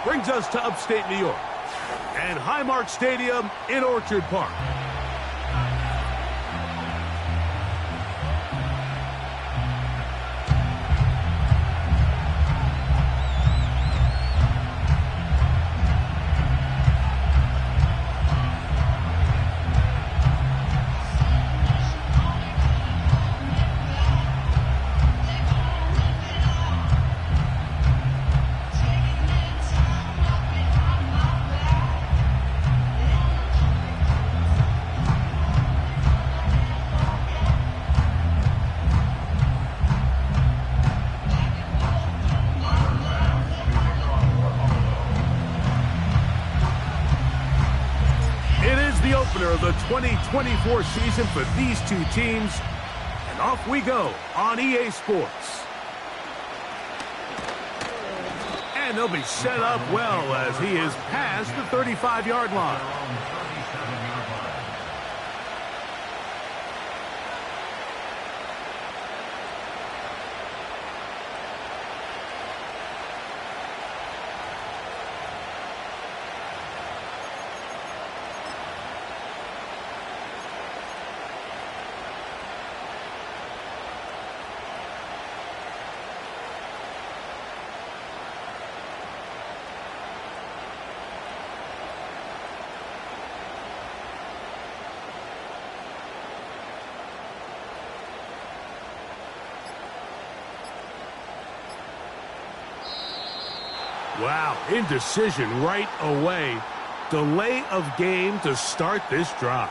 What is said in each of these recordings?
brings us to upstate New York and Highmark Stadium in Orchard Park. The opener of the 2024 season for these two teams, and off we go on EA Sports. And they'll be set up well as he is past the 35-yard line. Wow, indecision right away. Delay of game to start this drive.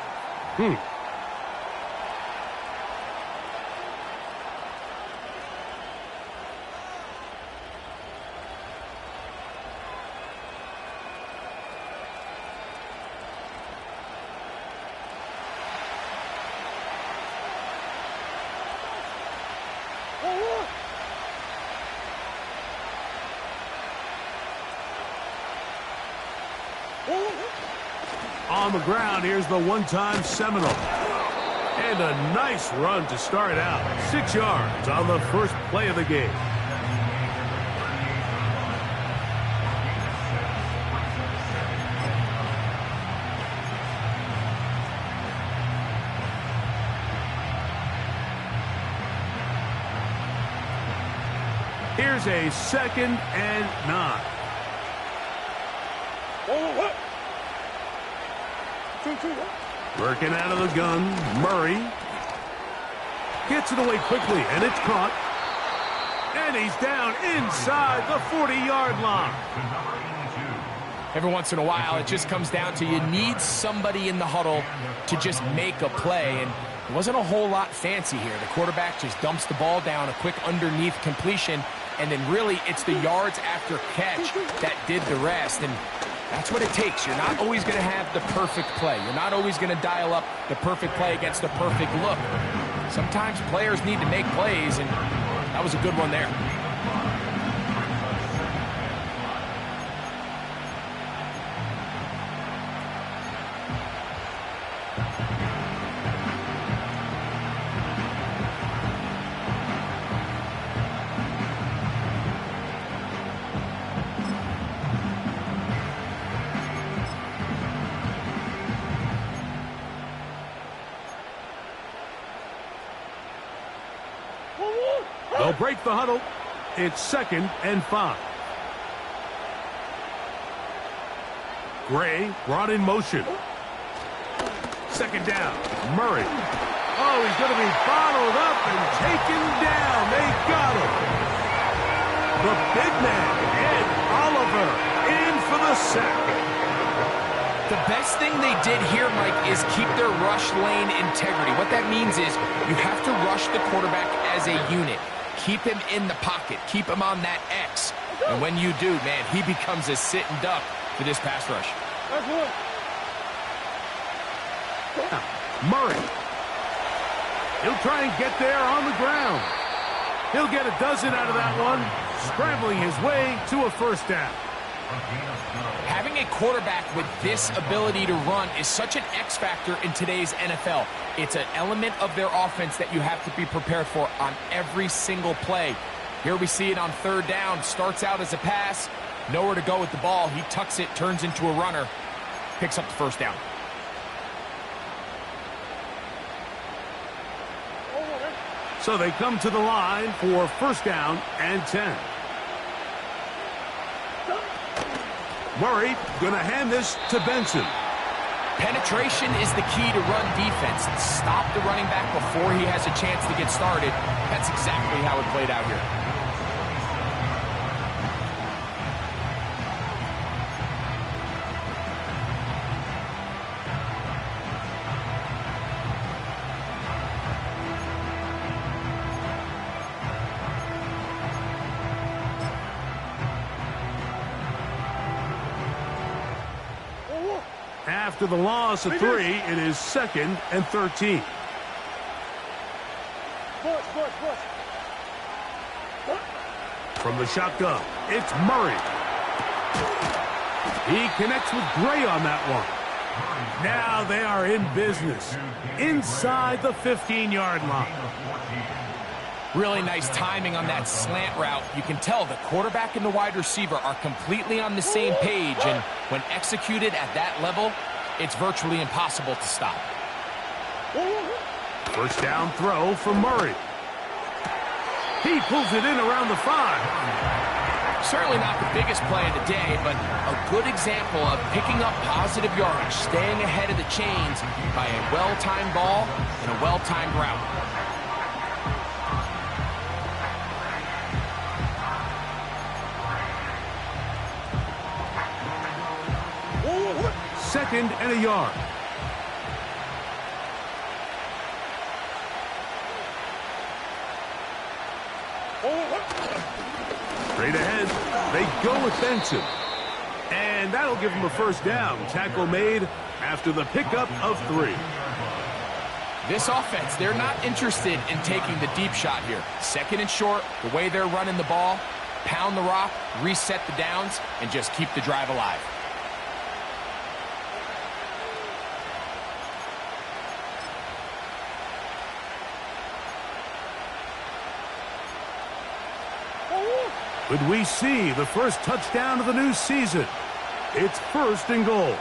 On the ground, here's the one-time Seminole. And a nice run to start out. 6 yards on the first play of the game. Here's a 2nd and 9. Working out of the gun, Murray. Gets it away quickly, and it's caught. And he's down inside the 40-yard line. Every once in a while, it just comes down to you need somebody in the huddle to just make a play. And it wasn't a whole lot fancy here. The quarterback just dumps the ball down, a quick underneath completion, and then really it's the yards after catch that did the rest. And that's what it takes. You're not always going to have the perfect play. You're not always going to dial up the perfect play against the perfect look. Sometimes players need to make plays, and that was a good one there. They'll break the huddle. It's 2nd and 5. Gray brought in motion. 2nd down. Murray. Oh, he's going to be bottled up and taken down. They got him. The big man, Ed Oliver, in for the sack. The best thing they did here, Mike, is keep their rush lane integrity. What that means is you have to rush the quarterback as a unit. Keep him in the pocket. Keep him on that X. And when you do, man, he becomes a sitting duck for this pass rush. Murray. He'll try and get there on the ground. He'll get a dozen out of that one, scrambling his way to a first down. Having a quarterback with this ability to run is such an X factor in today's NFL. It's an element of their offense that you have to be prepared for on every single play. Here we see it on 3rd down. Starts out as a pass, Nowhere to go with the ball. He tucks it, turns into a runner, picks up the first down. So they come to the line for first down and 10. Murray going to hand this to Benson. Penetration is the key to run defense. Stop the running back before he has a chance to get started. That's exactly how it played out here. After the loss of 3, it is 2nd and 13. From the shotgun, it's Murray. He connects with Gray on that one. Now they are in business inside the 15-yard line. Really nice timing on that slant route. You can tell the quarterback and the wide receiver are completely on the same page, and when executed at that level, it's virtually impossible to stop. First down throw for Murray. He pulls it in around the 5. Certainly not the biggest play of the day, but a good example of picking up positive yardage, staying ahead of the chains by a well-timed ball and a well-timed route. Second and a yard. Straight ahead, they go with Benson. And that'll give them a first down. Tackle made after the pickup of 3. This offense, they're not interested in taking the deep shot here. Second and short, the way they're running the ball, pound the rock, reset the downs, and just keep the drive alive. Could we see the first touchdown of the new season? It's 1st and goal.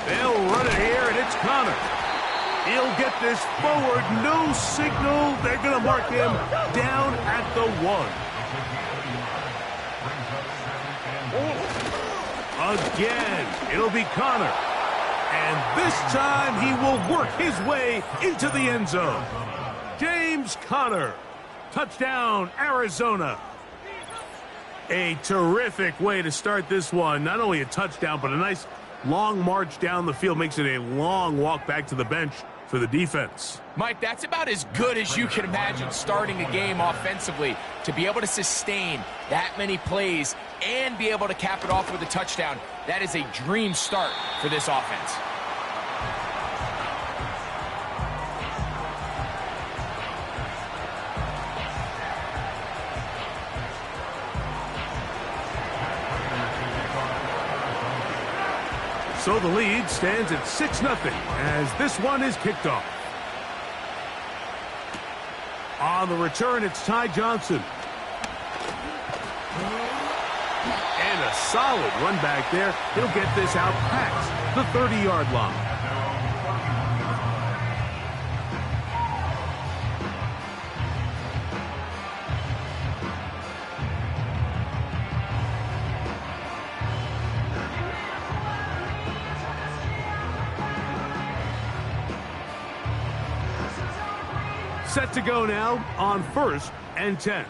They'll run it here, and it's Connor. He'll get this forward. No signal. They're going to mark him down at the 1. Again, it'll be Connor. And this time he will work his way into the end zone. James Conner. Touchdown, Arizona. A terrific way to start this one. Not only a touchdown, but a nice long march down the field. Makes it a long walk back to the bench for the defense. Mike, that's about as good as you can imagine starting a game offensively. To be able to sustain that many plays and be able to cap it off with a touchdown, that is a dream start for this offense. So the lead stands at 6-0 as this one is kicked off. On the return, it's Ty Johnson. And a solid run back there. He'll get this out past the 30-yard line. Set to go now on 1st and 10.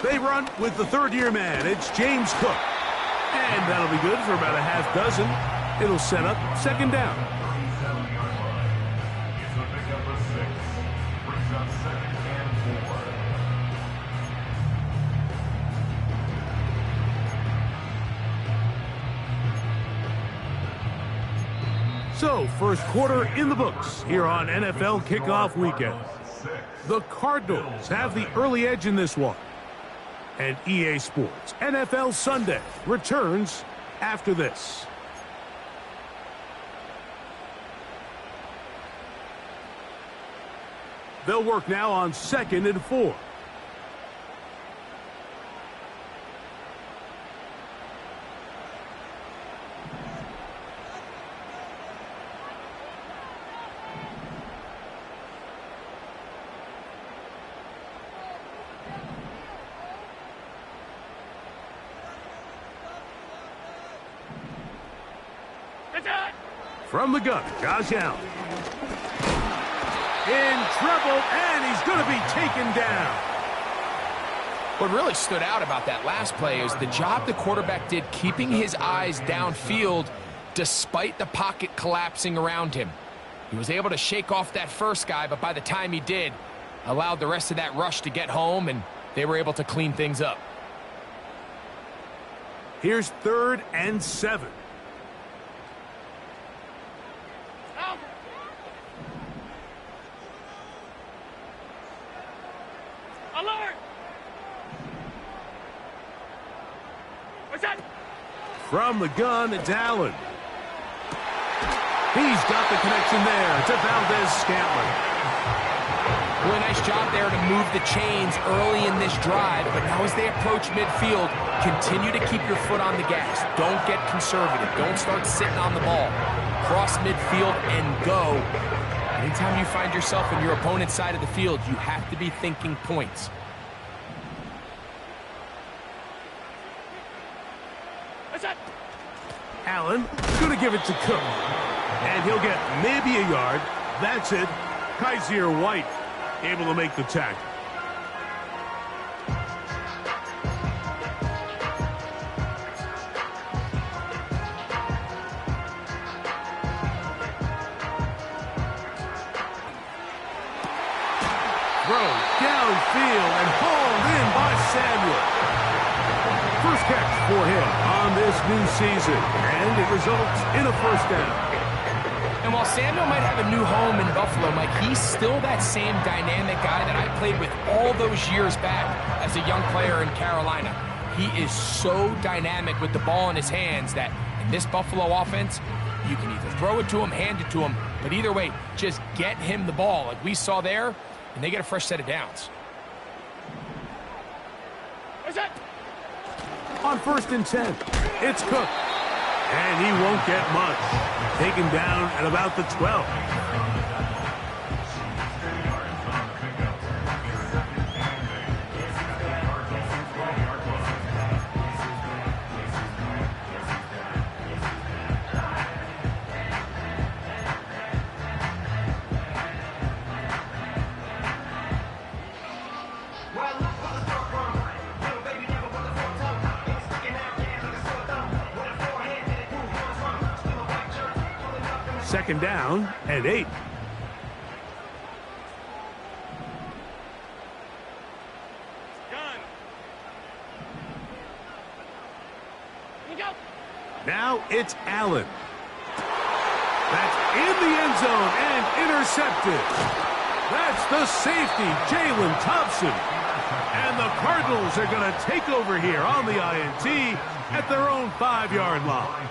They run with the third-year man. It's James Cook. And that'll be good for about a half dozen. It'll set up 2nd down. So, first quarter in the books here on NFL Kickoff Weekend. The Cardinals have the early edge in this one. And EA Sports NFL Sunday returns after this. They'll work now on 2nd and 4. From the gun, Josh Allen. In trouble, and he's going to be taken down. What really stood out about that last play is the job the quarterback did keeping his eyes downfield despite the pocket collapsing around him. He was able to shake off that first guy, but by the time he did, allowed the rest of that rush to get home, and they were able to clean things up. Here's 3rd and 7. Alert! What's that? From the gun, it's Allen. He's got the connection there to Valdez-Scantling. Really nice job there to move the chains early in this drive, but now as they approach midfield, continue to keep your foot on the gas. Don't get conservative. Don't start sitting on the ball. Cross midfield and go. Anytime you find yourself in your opponent's side of the field, you have to be thinking points. What's that? Allen going to give it to Cook. And he'll get maybe a yard. That's it. Kaiser White able to make the tackle. Throw downfield and hauled in by Samuel. First catch for him on this new season, and it results in a first down. And while Samuel might have a new home in Buffalo, Mike, he's still that same dynamic guy that I played with all those years back as a young player in Carolina. He is so dynamic with the ball in his hands that in this Buffalo offense, you can either throw it to him, hand it to him, but either way, just get him the ball like we saw there, and they get a fresh set of downs. What's that? On 1st and 10, it's Cook. And he won't get much. Taken down at about the 12. Second down and 8. Gun. You go. Now it's Allen. That's in the end zone and intercepted. That's the safety, Jalen Thompson. And the Cardinals are going to take over here on the INT at their own 5-yard line.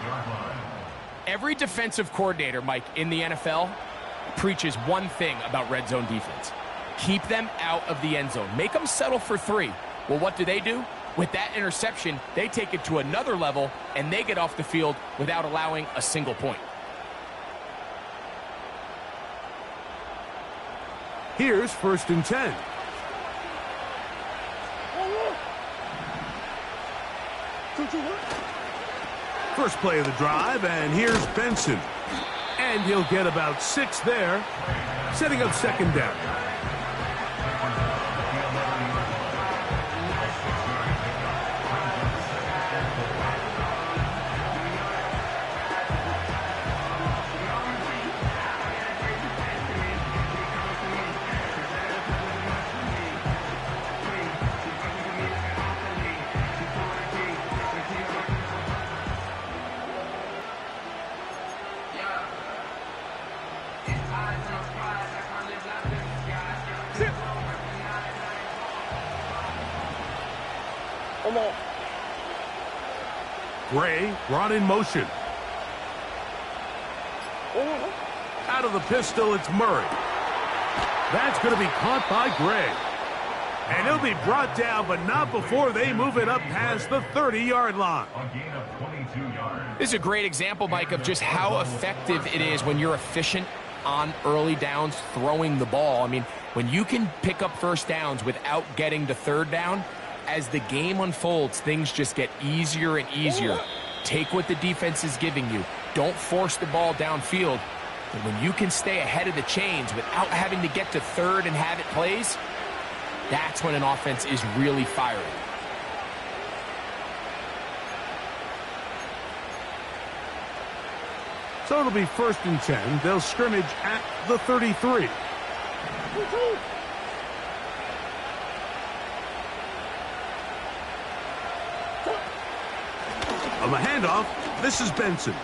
Every defensive coordinator, Mike, in the NFL preaches one thing about red zone defense. Keep them out of the end zone. Make them settle for 3. Well, what do? With that interception, they take it to another level, and they get off the field without allowing a single point. Here's 1st and 10. First play of the drive, and here's Benson. And he'll get about 6 there, setting up 2nd down. Gray brought in motion. Out of the pistol, it's Murray. That's going to be caught by Gray. And he'll be brought down, but not before they move it up past the 30-yard line. A gain of 22 yards. This is a great example, Mike, of just how effective it is when you're efficient on early downs throwing the ball. I mean, when you can pick up first downs without getting to third down, as the game unfolds, things just get easier and easier. Take what the defense is giving you. Don't force the ball downfield. And when you can stay ahead of the chains without having to get to third and have it plays, that's when an offense is really firing. So it'll be 1st and 10. They'll scrimmage at the 33. On the handoff, this is Benson.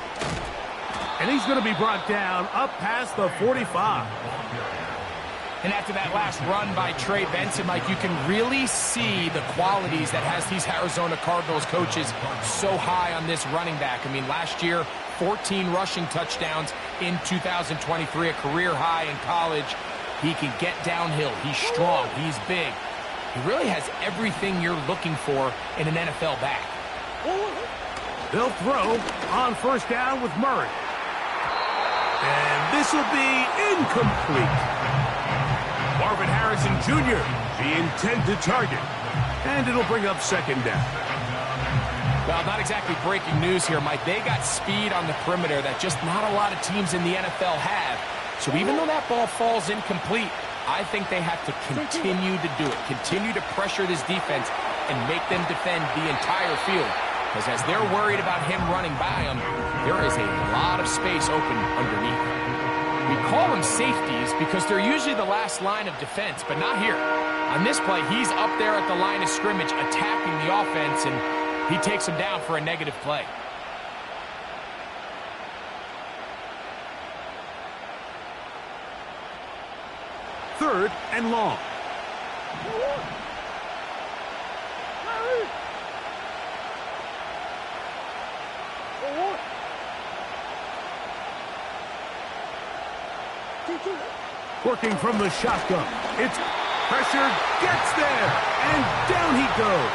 And he's going to be brought down up past the 45. And after that last run by Trey Benson, Mike, you can really see the qualities that has these Arizona Cardinals coaches so high on this running back. I mean, last year, 14 rushing touchdowns in 2023, a career high in college. He can get downhill. He's strong. He's big. He really has everything you're looking for in an NFL back. They'll throw on 1st down with Murray. And this will be incomplete. Marvin Harrison Jr., the intended target. And it'll bring up 2nd down. Well, not exactly breaking news here, Mike. They got speed on the perimeter that just not a lot of teams in the NFL have. So even though that ball falls incomplete, I think they have to continue to do it. Continue to pressure this defense and make them defend the entire field. Because as they're worried about him running by them, there is a lot of space open underneath. We call them safeties because they're usually the last line of defense, but not here. On this play, he's up there at the line of scrimmage attacking the offense, and he takes him down for a negative play. Third and long. Working from the shotgun. It's pressure, gets there, and down he goes.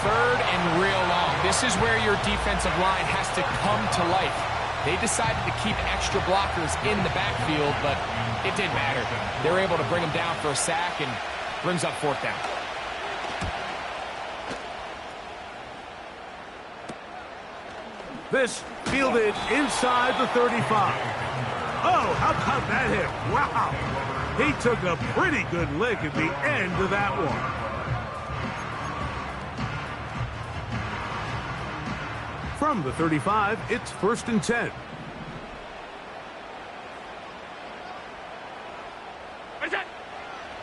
3rd and real long. This is where your defensive line has to come to life. They decided to keep extra blockers in the backfield, but it didn't matter. They were able to bring him down for a sack and brings up 4th down. This fielded inside the 35. Oh, how about that hit? Wow. He took a pretty good lick at the end of that one. From the 35, it's 1st and 10.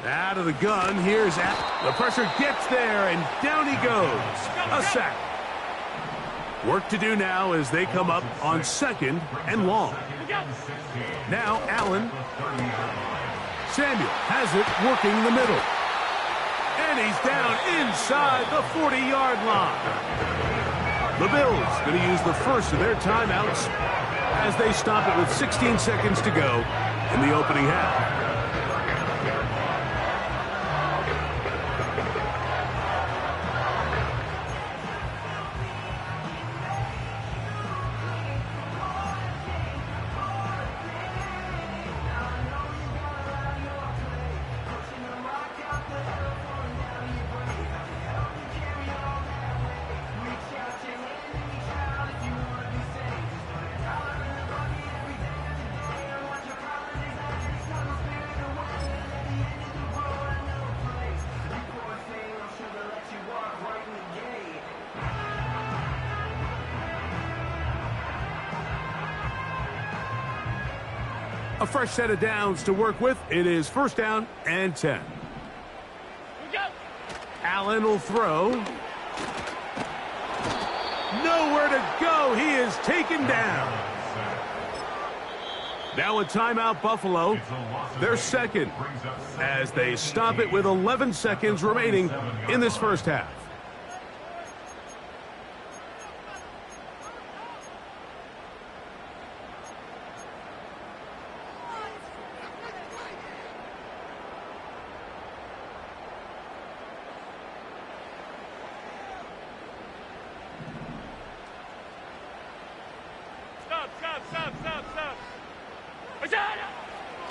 Out of the gun, here's the pressure gets there, and down he goes. A sack. Work to do now as they come up on 2nd and long. Now Allen. Samuel has it working the middle. And he's down inside the 40-yard line. The Bills going to use the first of their timeouts as they stop it with 16 seconds to go in the opening half. A fresh set of downs to work with. It is 1st down and 10. Allen will throw. Nowhere to go. He is taken down. Now a timeout, Buffalo. Their 2nd as they stop it with 11 seconds remaining in this first half.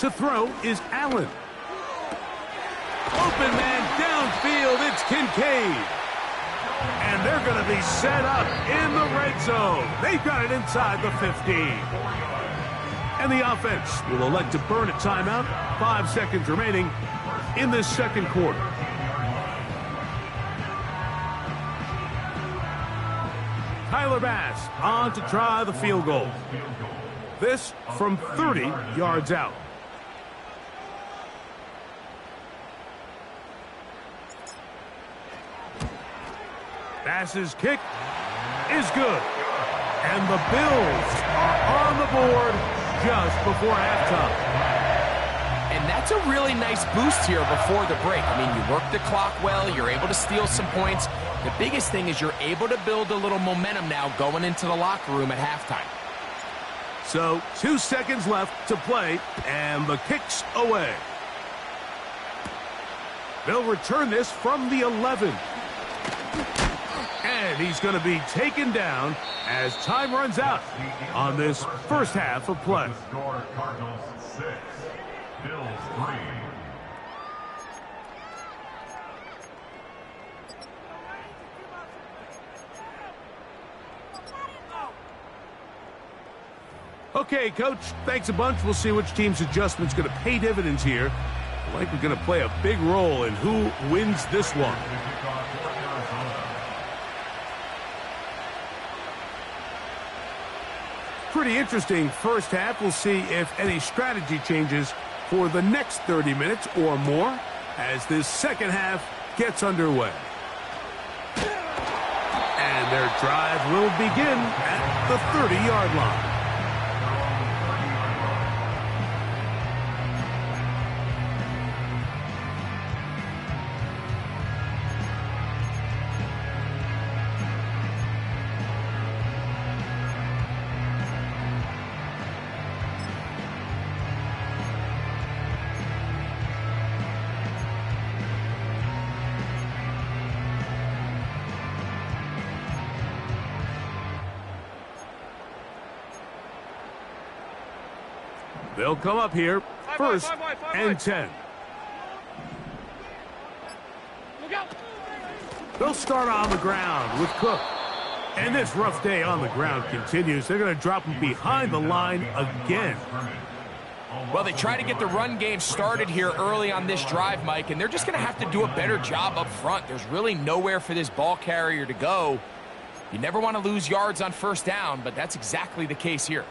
To throw is Allen. Open man downfield, it's Kincaid. And they're going to be set up in the red zone. They've got it inside the 15. And the offense will elect to burn a timeout. 5 seconds remaining in this second quarter. Tyler Bass on to try the field goal. This from 30 yards out. Bass's kick is good. And the Bills are on the board just before halftime. And that's a really nice boost here before the break. I mean, you work the clock well, you're able to steal some points. The biggest thing is you're able to build a little momentum now going into the locker room at halftime. So 2 seconds left to play, and the kick's away. They'll return this from the 11. And he's going to be taken down as time runs out on this first half of play. The score, Cardinals 6, Bills 3. Okay, Coach, thanks a bunch. We'll see which team's adjustment's going to pay dividends here. Likely going to play a big role in who wins this one. Pretty interesting first half. We'll see if any strategy changes for the next 30 minutes or more as this second half gets underway. And their drive will begin at the 30-yard line. They'll come up here, first and 10. Look out. They'll start on the ground with Cook. And this rough day on the ground continues. They're going to drop him behind the line again. Well, they try to get the run game started here early on this drive, Mike, and they're just going to have to do a better job up front. There's really nowhere for this ball carrier to go. You never want to lose yards on first down, but that's exactly the case here.